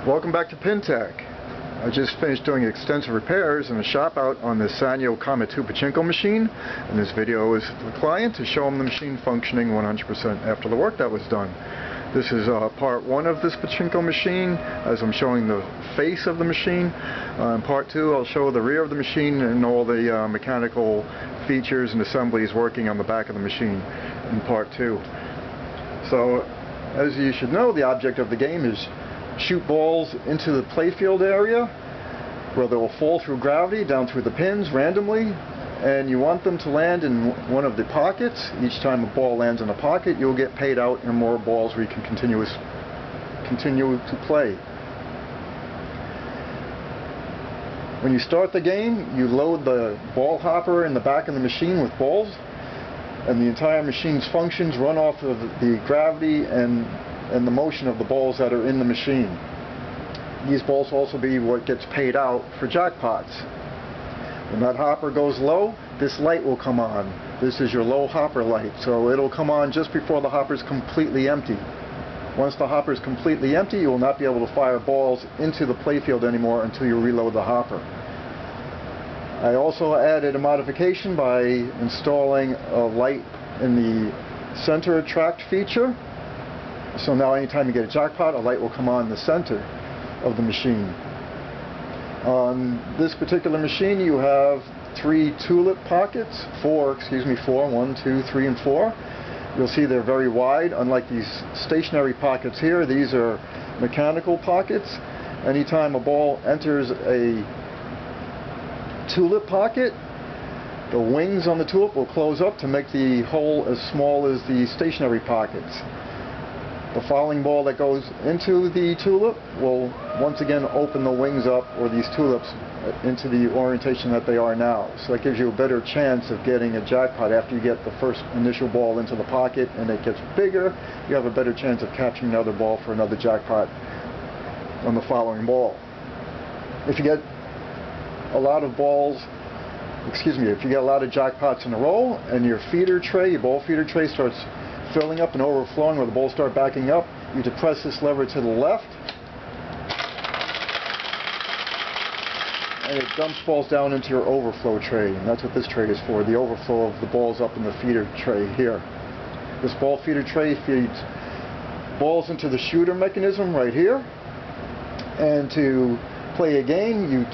Welcome back to PinTech. I just finished doing extensive repairs in the shop out on the Sanyo Comet 2 Pachinko machine, and this video is for the client to show him the machine functioning 100% after the work that was done. This is part 1 of this Pachinko machine, as I'm showing the face of the machine. In part 2 I'll show the rear of the machine and all the mechanical features and assemblies working on the back of the machine in part 2. So, as you should know, the object of the game is shoot balls into the playfield area where they will fall through gravity down through the pins randomly, and you want them to land in one of the pockets. Each time a ball lands in a pocket, you'll get paid out in more balls where you can continue to play. When you start the game, you load the ball hopper in the back of the machine with balls, and the entire machine's functions run off of the gravity and the motion of the balls that are in the machine. These balls will also be what gets paid out for jackpots. When that hopper goes low, this light will come on. This is your low hopper light, so it'll come on just before the hopper is completely empty. Once the hopper is completely empty, you will not be able to fire balls into the playfield anymore until you reload the hopper. I also added a modification by installing a light in the center attract feature. So now anytime you get a jackpot, a light will come on in the center of the machine. On this particular machine you have 3 tulip pockets, 4, 1, 2, 3, and 4. You'll see they're very wide. Unlike these stationary pockets here, these are mechanical pockets. Anytime a ball enters a tulip pocket, the wings on the tulip will close up to make the hole as small as the stationary pockets. The following ball that goes into the tulip will once again open the wings up, or these tulips, into the orientation that they are now. So that gives you a better chance of getting a jackpot. After you get the first initial ball into the pocket and it gets bigger, you have a better chance of catching another ball for another jackpot on the following ball. If you get a lot of if you get a lot of jackpots in a row and your feeder tray, your ball feeder tray starts filling up and overflowing where the balls start backing up, you depress this lever to the left and it dumps balls down into your overflow tray, and that's what this tray is for, the overflow of the balls up in the feeder tray here. This ball feeder tray feeds balls into the shooter mechanism right here, and to play a game you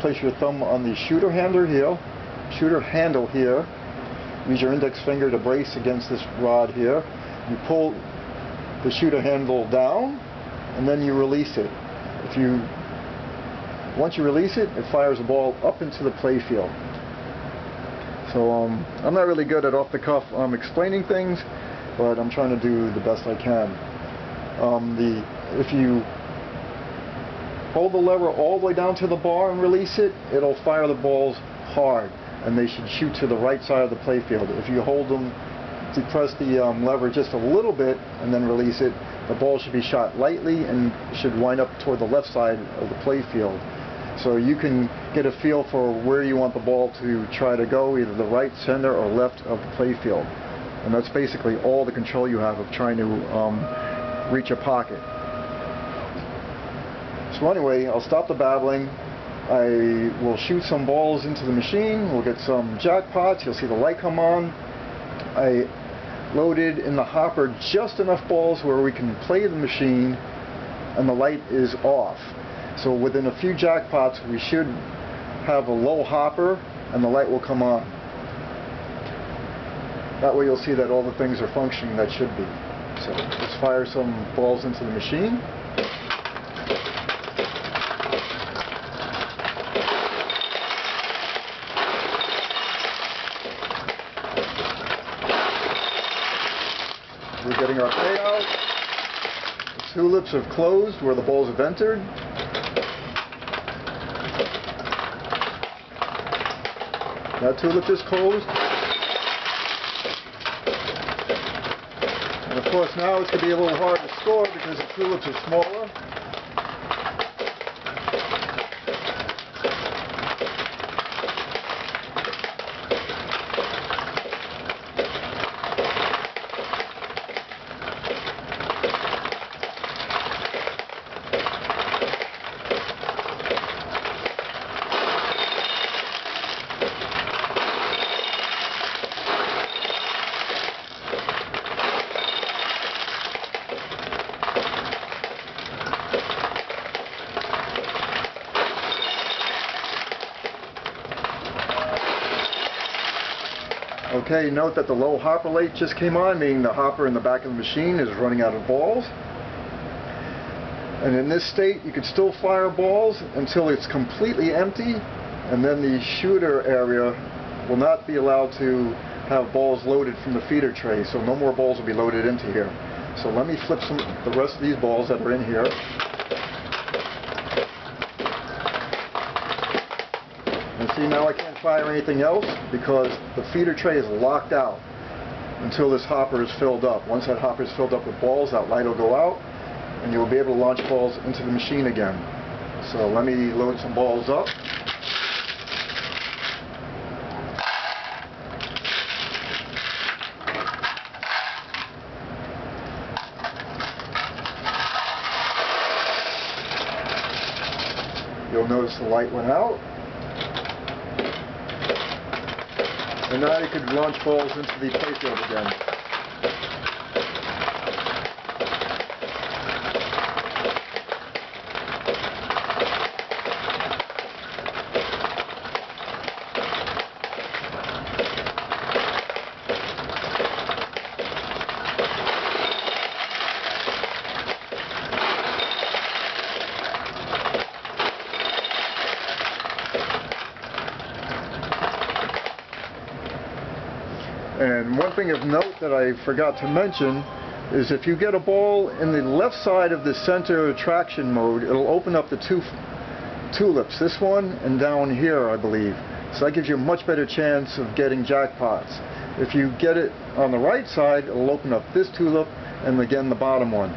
place your thumb on the shooter handle here. Use your index finger to brace against this rod here. You pull the shooter handle down and then you release it. Once you release it, it fires a ball up into the playfield. So I'm not really good at off the cuff explaining things, but I'm trying to do the best I can. If you hold the lever all the way down to the bar and release it, it'll fire the balls hard, and they should shoot to the right side of the playfield. If you hold them, depress the lever just a little bit and then release it, the ball should be shot lightly and should wind up toward the left side of the playfield. So you can get a feel for where you want the ball to try to go, either the right, center, or left of the playfield. And that's basically all the control you have of trying to reach a pocket. So anyway, I'll stop the babbling. I will shoot some balls into the machine. We'll get some jackpots. You'll see the light come on. I loaded in the hopper just enough balls where we can play the machine and the light is off. So within a few jackpots we should have a low hopper and the light will come on. That way you'll see that all the things are functioning that should be. So let's fire some balls into the machine. We're getting our payout. The tulips have closed where the balls have entered. That tulip is closed. And of course now it's going to be a little hard to score because the tulips are smaller. Okay, note that the low hopper light just came on, meaning the hopper in the back of the machine is running out of balls. And in this state, you can still fire balls until it's completely empty, and then the shooter area will not be allowed to have balls loaded from the feeder tray, so no more balls will be loaded into here. So let me flip the rest of these balls that are in here. And see, now I can't fire anything else because the feeder tray is locked out until this hopper is filled up. Once that hopper is filled up with balls, that light will go out and you'll be able to launch balls into the machine again. So let me load some balls up. You'll notice the light went out. And now you could launch balls into the playfield again. And one thing of note that I forgot to mention is if you get a ball in the left side of the center attraction mode, it'll open up the two tulips, this one and down here, I believe. So that gives you a much better chance of getting jackpots. If you get it on the right side, it'll open up this tulip and again the bottom one.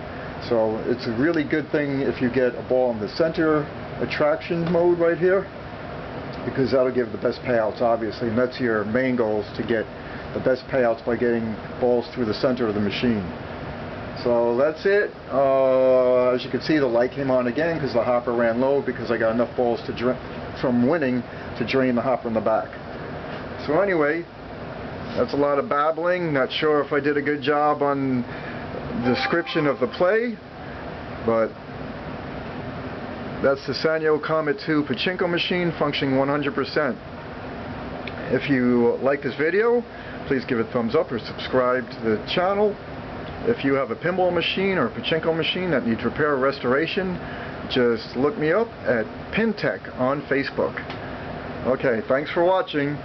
So it's a really good thing if you get a ball in the center attraction mode right here, because that'll give the best payouts, obviously, and that's your main goal, is to get the best payouts by getting balls through the center of the machine. So that's it. As you can see, the light came on again because the hopper ran low, because I got enough balls from winning to drain the hopper in the back. So anyway, that's a lot of babbling. Not sure if I did a good job on the description of the play, but that's the Sanyo Comet 2 Pachinko machine functioning 100%. If you like this video, please give it a thumbs up or subscribe to the channel. If you have a pinball machine or a Pachinko machine that needs repair or restoration, just look me up at Pintech on Facebook. Okay, thanks for watching.